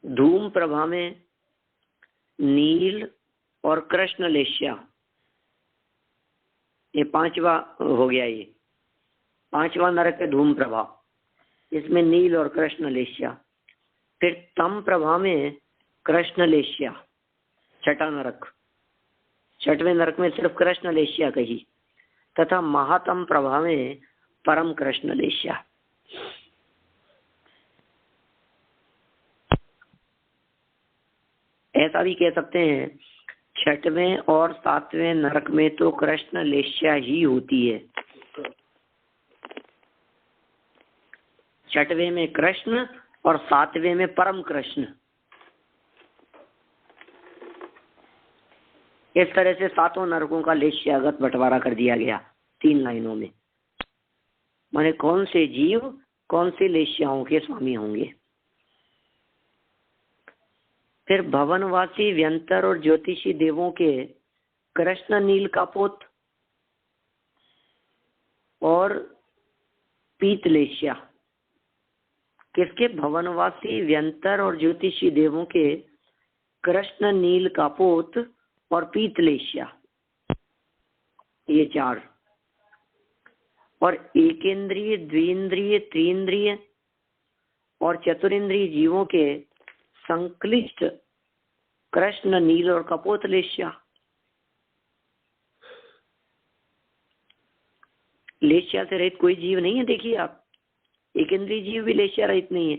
धूम प्रभा में नील और कृष्ण लेश्या, ये पांचवा हो गया, ये पांचवा नरक है धूम प्रभा, इसमें नील और कृष्ण लेश्या। फिर तम प्रभा में कृष्ण लेश्या, छठा नरक, छठवें नरक में सिर्फ कृष्ण लेश्या कही, तथा महातम प्रभा में परम कृष्ण लेश्या। ऐसा भी कह सकते हैं, छठवें और सातवें नरक में तो कृष्ण लेश्या ही होती है। छठवें में कृष्ण और सातवें में परम कृष्ण। इस तरह से सातों नरकों का लेश्यागत बंटवारा कर दिया गया 3 लाइनों में। माने कौन से जीव कौन से लेश्याओं के स्वामी होंगे। फिर भवनवासी व्यंतर और ज्योतिषी देवों के कृष्ण नील कापोत और पीत लेश्या। किसके? भवनवासी व्यंतर और ज्योतिषी देवों के कृष्ण नील कापोत और पीत लेश्या, ये 4। और एकेंद्रीय, द्विंद्रिय, त्रिंद्रिय और चतुरिंद्रिय जीवों के संक्लिष्ट कृष्ण नील और कपोत लेश्या। लेश्या से रहित कोई जीव नहीं है। देखिए आप, एकेंद्रीय जीव भी लेश्या रहित नहीं है,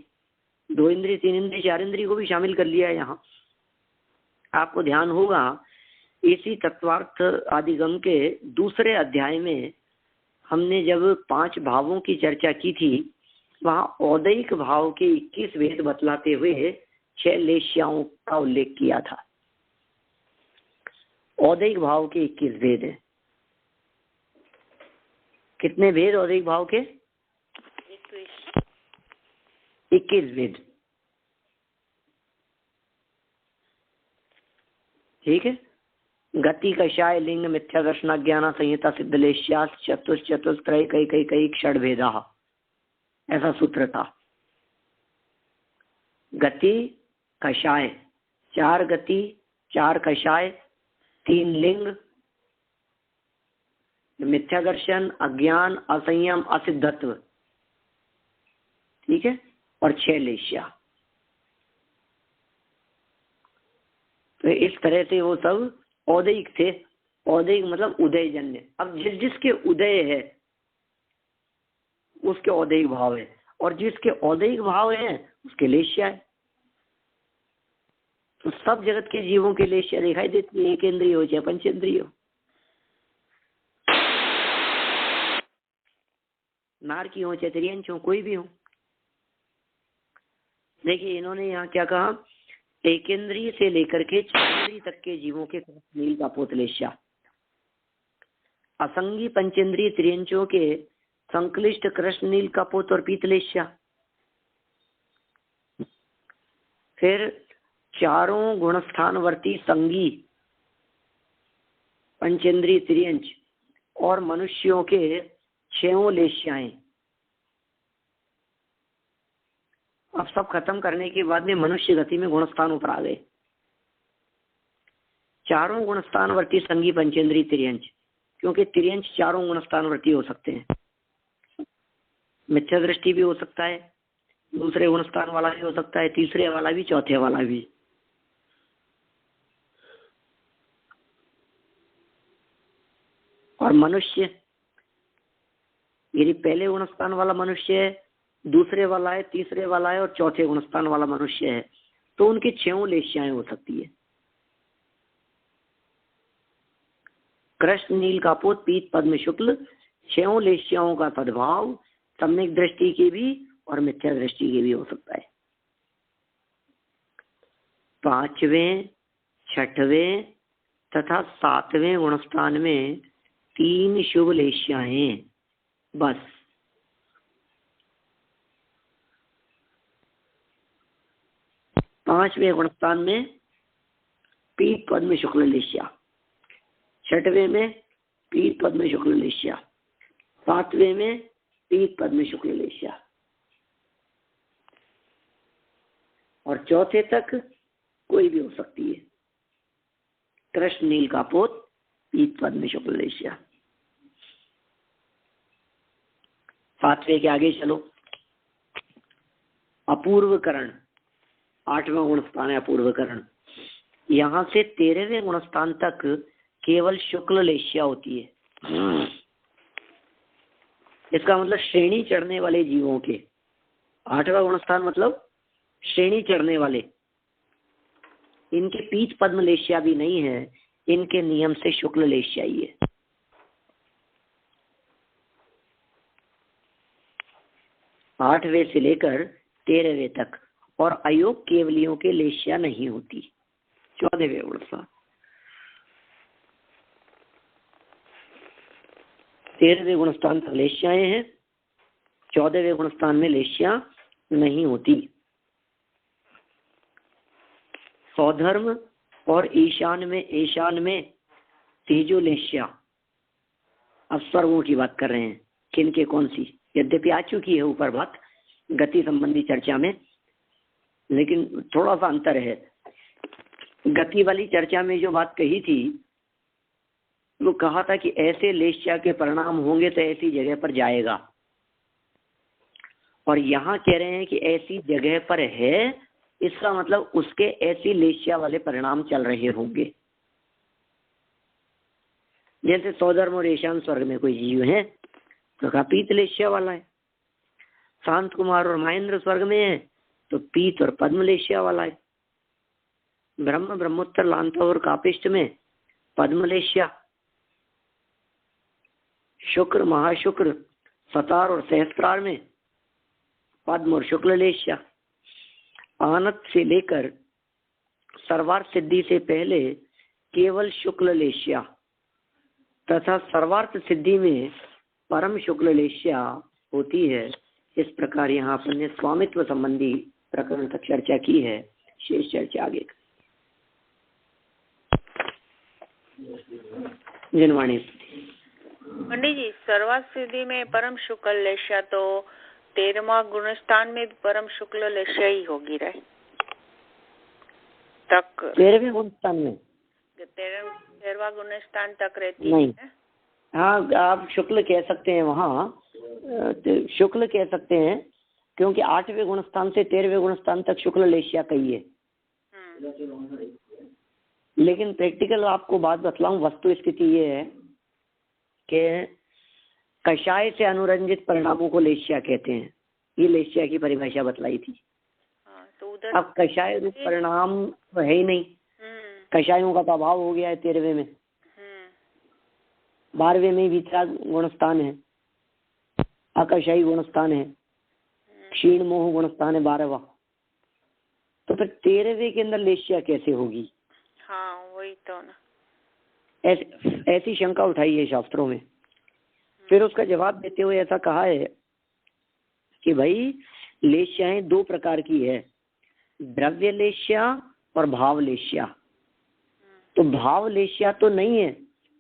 2 इंद्रिय 3 इंद्रिय 4 इंद्रिय को भी शामिल कर लिया है यहाँ। आपको ध्यान होगा इसी तत्वार्थ आदिगम के दूसरे अध्याय में हमने जब 5 भावों की चर्चा की थी, वहां औदैहिक भाव के 21 भेद बतलाते हुए 6 लेश्याओं का उल्लेख किया था। औदैहिक भाव के 21 भेद हैं। कितने भेद औदैहिक भाव के? 21 भेद। ठीक है। गति कषाय लिंग मिथ्या दर्शन ज्ञान संहिता सिद्ध लेश्यास चतुष्त्रय कई क्षण भेदा, ऐसा सूत्र था। गति कषाय, 4 गति 4 कषाय, 3 लिंग, मिथ्यादर्शन, अज्ञान, असंयम, असिद्धत्व, ठीक है, और 6 लेश्या। तो इस तरह से वो सब औदैहिक थे। औदैहिक मतलब उदयजन्य। अब जिसके उदय है उसके औदैहिक भाव है, और जिसके औदैहिक भाव है उसके लेश्या है। तो सब जगत के जीवों के लेश्या दिखाई देती है, एक इंद्रिय हो चाहे पंचेंद्रिय हो। नार की हो चाहे त्रियंच हो, कोई भी हो। देखिए इन्होंने यहाँ क्या कहा, एकेंद्रीय से लेकर के 4 इंद्रिय तक के जीवों के नील का पोत लेश्या, असंगी पंचेंद्रिय त्रियंचों के संक्लिष्ट कृष्ण नील का पोत और पीत लेश्या। फिर 4 गुणस्थानवर्ती संगी पंचेंद्रिय त्रियंच और मनुष्यों के 6 लेश्याएं। अब सब खत्म करने के बाद में मनुष्य गति में गुणस्थान ऊपर आ गए। 4 गुणस्थानवर्ती संगी पंचेंद्रिय त्रियंच, क्योंकि त्रियंच 4 गुणस्थानवर्ती हो सकते हैं। मिथ्या दृष्टि भी हो सकता है, दूसरे गुणस्थान वाला भी हो सकता है, तीसरे वाला भी, चौथे वाला भी। और मनुष्य यदि पहले गुणस्थान वाला मनुष्य है, दूसरे वाला है, तीसरे वाला है और चौथे गुणस्थान वाला मनुष्य है, तो उनकी 6 लेश्याएं हो सकती है। कृष्ण नील का पोत पीत पद्म शुक्ल, 6 लेश्याओं का सद्भाव सम्यक दृष्टि की भी और मिथ्या दृष्टि की भी हो सकता है। 5वें 6वें तथा 7वें गुणस्थान में 3 शुभ लेश्याएं बस। पांचवें गुणस्थान में पीत पद्म शुक्ल लेश्या, 6वें में पीत पद्म शुक्ल लेश्या, 7वें में पीत पद्म शुक्ल लेश्या, और चौथे तक कोई भी हो सकती है। कृष्ण नील का पोत पीत पद्म शुक्ल लेश्या। 7वें के आगे चलो, अपूर्वकरण, 8वां गुणस्थान है अपूर्वकरण। यहां से 13वें गुणस्थान तक केवल शुक्ल लेश्या होती है। इसका मतलब श्रेणी चढ़ने वाले जीवों के 8वां गुणस्थान मतलब श्रेणी चढ़ने वाले, इनके पीत पद्म लेश्या भी नहीं है, इनके नियम से शुक्ल लेश्या ही है। आठवें से लेकर 13वें तक, और अयोग केवलियों के लेश्या नहीं होती। 14वें गुणस्थान, 13वें गुणस्थान तक लेश्याएं हैं, 14वें गुणस्थान में लेश्या नहीं होती। सौधर्म और ईशान में तेजो लेश्या। अब स्वर्गों की बात कर रहे हैं, किनके कौन सी, यद्यपि आ चुकी है ऊपर बात गति संबंधी चर्चा में, लेकिन थोड़ा सा अंतर है। गति वाली चर्चा में जो बात कही थी वो कहा था कि ऐसे लेश्या के परिणाम होंगे तो ऐसी जगह पर जाएगा, और यहाँ कह रहे हैं कि ऐसी जगह पर है, इसका मतलब उसके ऐसी लेश्या वाले परिणाम चल रहे होंगे। जैसे सौधर्म और ईशान स्वर्ग में कोई जीव है तो कहा पीत लेश्या वाला है, शांत कुमार और महेंद्र स्वर्ग में है तो पीत और पद्मलेशिया वाला है। ब्रह्म, ब्रह्मोत्तर, लांता और कापिष्ट में पद्मलेशिया, शुक्र, महाशुक्र, सतार और सहस्त्रार में पद्म और शुक्ल लेशिया। आनत से लेकर सर्वार्थ सिद्धि से पहले केवल शुक्ल लेशिया तथा सर्वार्थ सिद्धि में परम शुक्ल लेशिया होती है। इस प्रकार यहाँ अपन ने स्वामित्व संबंधी प्रकरण तक चर्चा की है। शेष चर्चा आगे। जनवाणी पंडित जी, सर्वार्थ सिद्धि में परम शुक्ल लेशिया तो 13वां गुणस्थान में परम शुक्ल लेशिया ही होगी रहे तक। 13वें गुणस्थान में 13वां गुणस्थान तक रहती नहीं है। हाँ, आप शुक्ल कह सकते हैं, वहाँ शुक्ल कह सकते हैं, क्योंकि 8वें गुणस्थान से 13वें गुणस्थान तक शुक्ल लेशिया कही है। लेकिन प्रैक्टिकल आपको बात बतलाऊं, वस्तु स्थिति ये है कि कषाय से अनुरंजित परिणामों को लेशिया कहते हैं। ये लेशिया की परिभाषा बतलाई थी। तो उधर अब कषाय रूप परिणाम तो है ही नहीं, कषायों का तो अभाव हो गया है 13वें में। 12वें में वितरा गुणस्थान है, अकषाई गुणस्थान है, क्षीण मोह गुणस्थान है 12वां। तो फिर 13वें के अंदर लेशिया कैसे होगी? हाँ, वही तो ना। ऐसी शंका उठाई है शास्त्रों में। फिर उसका जवाब देते हुए ऐसा कहा है कि भाई लेशियाएं 2 प्रकार की है, द्रव्य लेशिया और भाव लेशिया। तो भाव लेशिया तो नहीं है,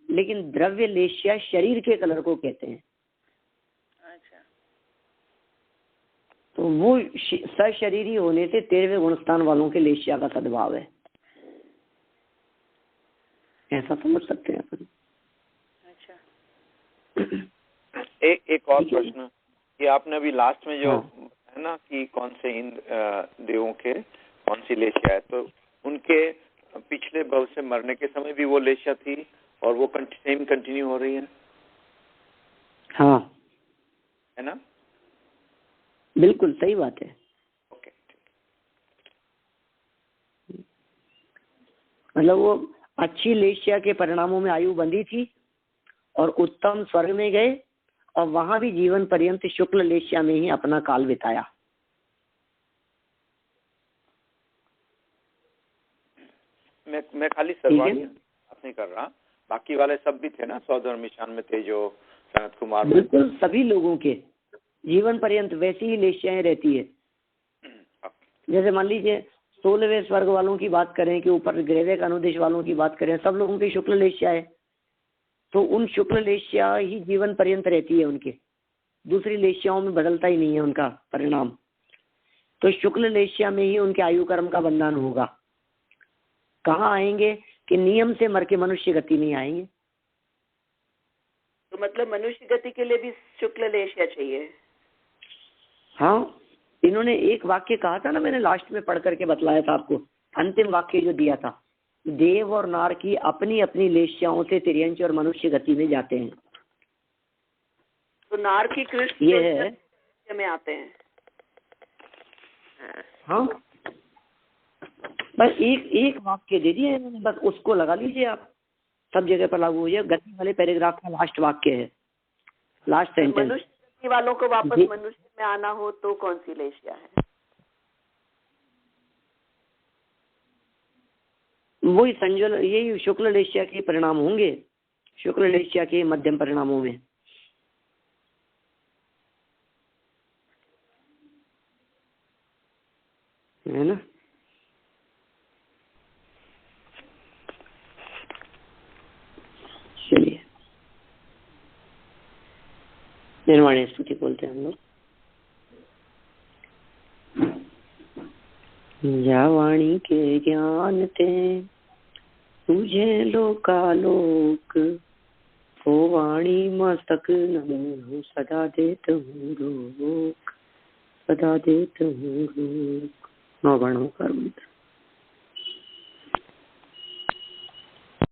लेकिन द्रव्य लेशिया शरीर के कलर को कहते हैं। अच्छा। तो वो सशरीरी होने से 13वें गुणस्थान वालों के लेशिया का सद्भाव है, ऐसा समझ सकते हैं अपन। अच्छा। एक और प्रश्न, कि आपने अभी लास्ट में जो है ना कि कौन से देवों के कौन सी लेशिया है, तो उनके पिछले भव से मरने के समय भी वो लेशिया थी और वो सेम कंटिन्यू हो रही है। हाँ, है ना? बिल्कुल सही बात है। ओके। मतलब वो अच्छी लेशिया के परिणामों में आयु बंधी थी और उत्तम स्वर्ग में गए और वहां भी जीवन पर्यंत शुक्ल लेशिया में ही अपना काल बिताया। मैं खाली सर्वाणी बात नहीं कर रहा, बाकी वाले सब भी थे ना, सौधर्मिशान में थे जो सनत कुमार। बिल्कुल सभी लोगों के जीवन पर्यंत वैसी ही लेशियाएं रहती है। जैसे मान लीजिए 16वें स्वर्ग वालों की बात करें कि ऊपर ग्रैविक अनुदेश वालों की बात करें, सब लोगों की शुक्ल लेशिया है। तो उन शुक्ल लेशिया ही जीवन पर्यंत रहती है उनके, दूसरी लेशियाओं में बदलता ही नहीं है उनका परिणाम। तो शुक्ल लेशिया में ही उनके आयु कर्म का बंधन होगा। कहाँ आएंगे कि नियम से मर के मनुष्य गति नहीं आएंगे। तो मतलब मनुष्य गति के लिए भी शुक्ल लेशिया चाहिए। हाँ, इन्होंने एक वाक्य कहा था ना, मैंने लास्ट में पढ़ करके बतलाया था आपको, अंतिम वाक्य जो दिया था, देव और नार की अपनी अपनी लेशियाओं से तिर्यंच और मनुष्य गति में जाते हैं। तो नार की कृष्ण ये है में आते हैं। हाँ, बस एक वाक्य दे दिया इन्होंने, बस उसको लगा लीजिए आप, सब जगह पर लागू हो जाए। गति वाले पैराग्राफ का लास्ट वाक्य है, लास्ट सेंटेंस। मनुष्य वालों को वापस मनुष्य में आना हो तो कौन सी लेशिया है? वही संज्वल, यही शुक्ल लेशिया के परिणाम होंगे, शुक्ल लेशिया के मध्यम परिणामों में। है ना? चलिए निर्वाणी स्तुति बोलते हैं हम लोग। या वाणी के ज्ञान ते तुझे लोकालोक, ओ वाणी मस्तक नमो सदा देत हूँ रोक, सदा देत हूँ रोक। 9 वर्णों का मंत्र।